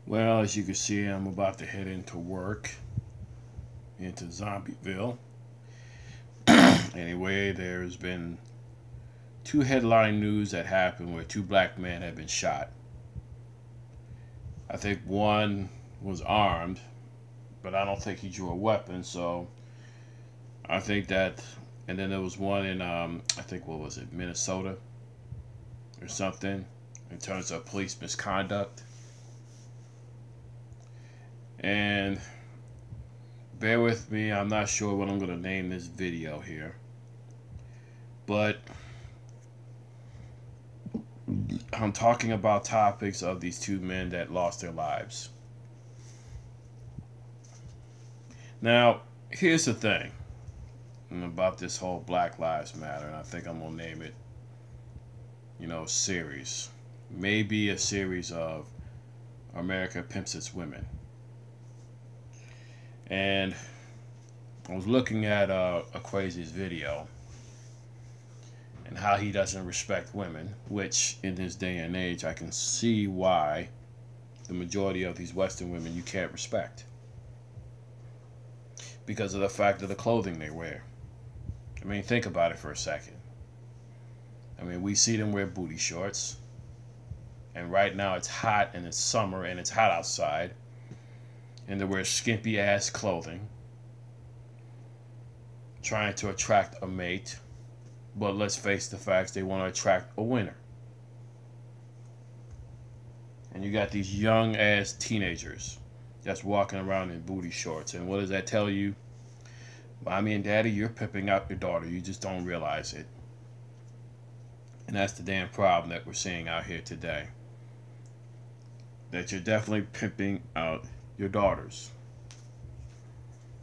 Well, as you can see, I'm about to head into work, into Zombieville. Anyway, there's been two headline news that happened where two black men have been shot. I think one was armed, but I don't think he drew a weapon, so I think that. And then there was one in, I think, what was it, Minnesota or something, in terms of police misconduct. And bear with me, I'm not sure what I'm going to name this video here. But I'm talking about topics of these two men that lost their lives. Now, here's the thing about this whole Black Lives Matter, and I think I'm going to name it, series. Maybe a series of America Pimps Its Women. And I was looking at Aquasi's video and how he doesn't respect women, which in this day and age I can see why the majority of these Western women you can't respect. Because of the fact of the clothing they wear. I mean, think about it for a second. I mean, we see them wear booty shorts. And right now it's hot and it's summer and it's hot outside. And they wear skimpy ass clothing. Trying to attract a mate. But let's face the facts, they want to attract a winner. And you got these young ass teenagers that's walking around in booty shorts. And what does that tell you? Mommy and daddy, you're pimping out your daughter. You just don't realize it. And that's the damn problem that we're seeing out here today. That you're definitely pimping out your daughters.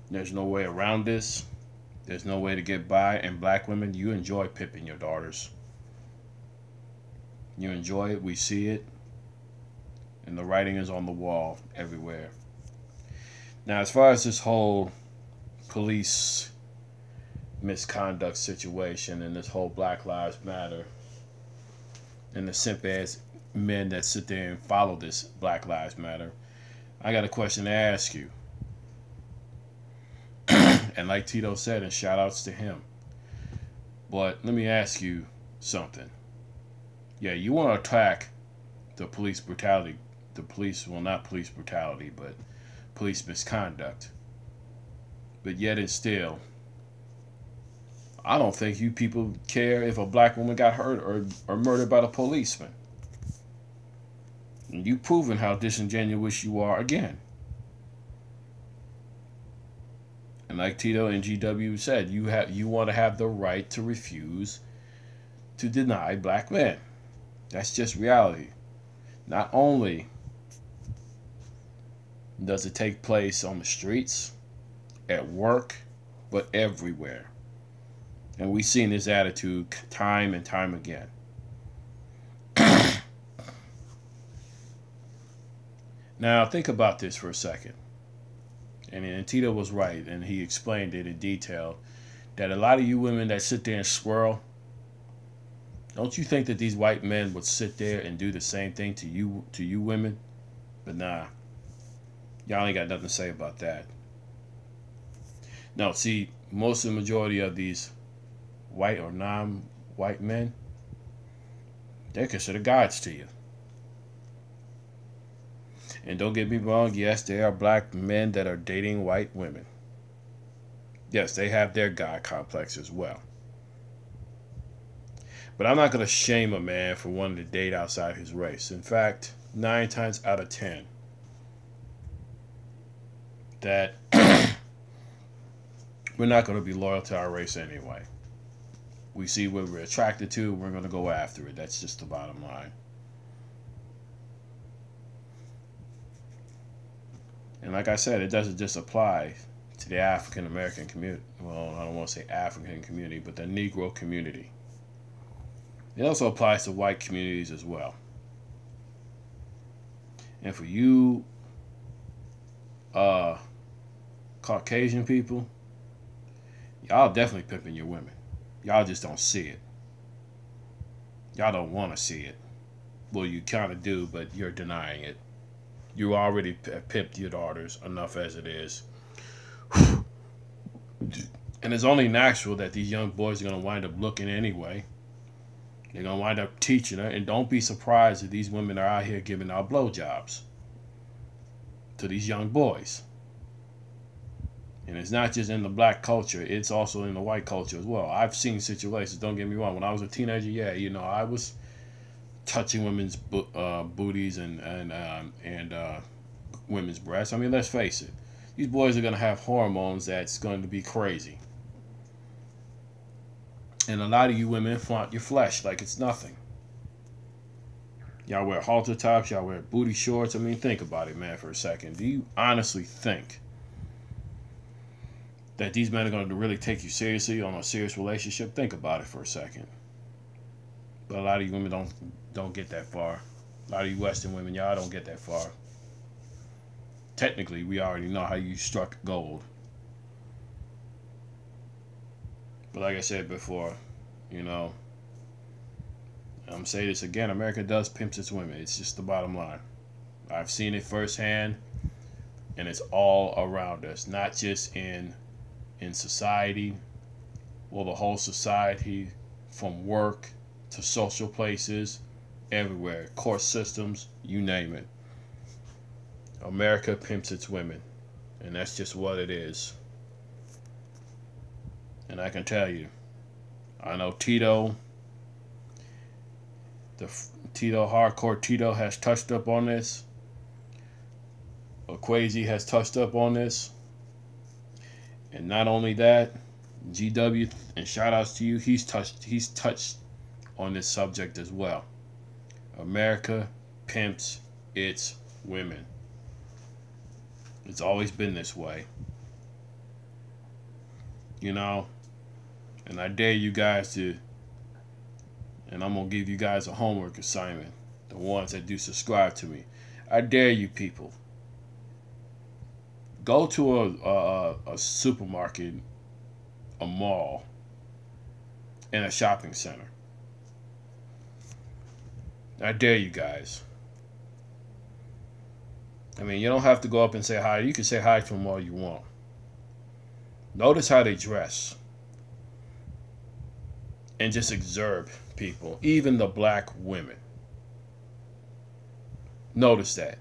There's no way around this. There's no way to get by. And black women, you enjoy pimping your daughters. You enjoy it. We see it. And the writing is on the wall everywhere. Now, as far as this whole police misconduct situation and this whole Black Lives Matter and the simp ass men that sit there and follow this Black Lives Matter, I got a question to ask you. And like Tito said, and shout outs to him. But let me ask you something. Yeah, you want to attack the police brutality, well, not police brutality, but police misconduct. But yet and still, I don't think you people care if a black woman got hurt or murdered by the policeman. And you've proven how disingenuous you are again. And like Tito and GW said, you want to have the right to refuse to deny black men. That's just reality. Not only does it take place on the streets, at work, but everywhere. And we've seen this attitude time and time again. Now, think about this for a second. And Tito was right, and he explained it in detail, that a lot of you women that sit there and swirl, don't you think that these white men would sit there and do the same thing to you women? But nah, y'all ain't got nothing to say about that. No, see, most of the majority of these white or non-white men, they're considered gods to you. And don't get me wrong, yes, there are black men that are dating white women. Yes, they have their god complex as well. But I'm not going to shame a man for wanting to date outside his race. In fact, 9 times out of 10, that we're not going to be loyal to our race anyway. We see what we're attracted to, we're going to go after it. That's just the bottom line. And like I said, it doesn't just apply to the African American community. Well, I don't want to say African community, but the Negro community. It also applies to white communities as well. And for you Caucasian people, y'all definitely pimping your women. Y'all just don't see it. Y'all don't want to see it. Well, you kind of do, but you're denying it. You already pimped your daughters enough as it is. And it's only natural that these young boys are going to wind up looking anyway. They're going to wind up teaching her. And don't be surprised if these women are out here giving out blowjobs to these young boys. And it's not just in the black culture. It's also in the white culture as well. I've seen situations, don't get me wrong. When I was a teenager, yeah, you know, I was touching women's booties and women's breasts. I mean, let's face it. These boys are going to have hormones that's going to be crazy. And a lot of you women flaunt your flesh like it's nothing. Y'all wear halter tops. Y'all wear booty shorts. I mean, think about it, man, for a second. Do you honestly think that these men are going to really take you seriously on a serious relationship? Think about it for a second. But a lot of you women don't get that far. A lot of you Western women, y'all don't get that far. Technically, we already know how you struck gold. But like I said before, you know, I'm saying this again, America does pimp its women. It's just the bottom line. I've seen it firsthand, and it's all around us, not just in society, well, the whole society, from work to social places, everywhere, court systems, you name it. America pimps its women, and that's just what it is. And I can tell you, I know Tito, hardcore Tito has touched up on this. Quasi has touched up on this. And not only that, GW, and shout outs to you, he's touched on this subject as well. America pimps its women. It's always been this way. You know, and I dare you guys to, and I'm going to give you guys a homework assignment, the ones that do subscribe to me. I dare you people, go to a supermarket, a mall, and a shopping center. I dare you guys. I mean, you don't have to go up and say hi. You can say hi to them all you want. Notice how they dress. And just observe people, even the black women. Notice that.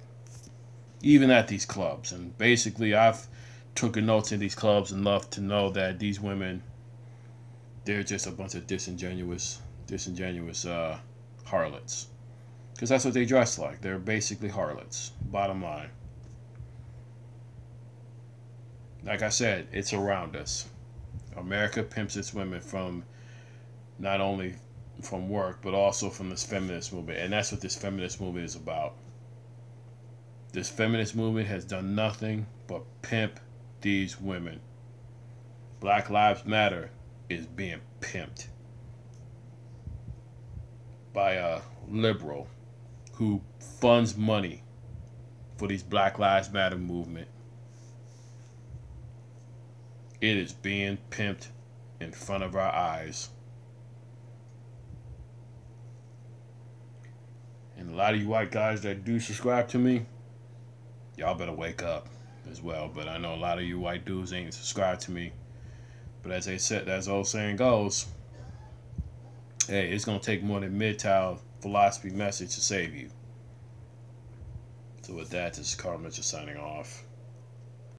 Even at these clubs. And basically, I've taken notes in these clubs enough to know that these women, they're just a bunch of disingenuous harlots. Because that's what they dress like. They're basically harlots. Bottom line. Like I said, it's around us. America pimps its women from not only from work, but also from this feminist movement. And that's what this feminist movement is about. This feminist movement has done nothing but pimp these women. Black Lives Matter is being pimped by a liberal who funds money for these Black Lives Matter movement. It is being pimped in front of our eyes. And a lot of you white guys that do subscribe to me, y'all better wake up as well. But I know a lot of you white dudes ain't subscribed to me. But as they said, as the old saying goes, hey, it's going to take more than MGTOW philosophy message to save you. So with that, this is Carl Mitchell signing off.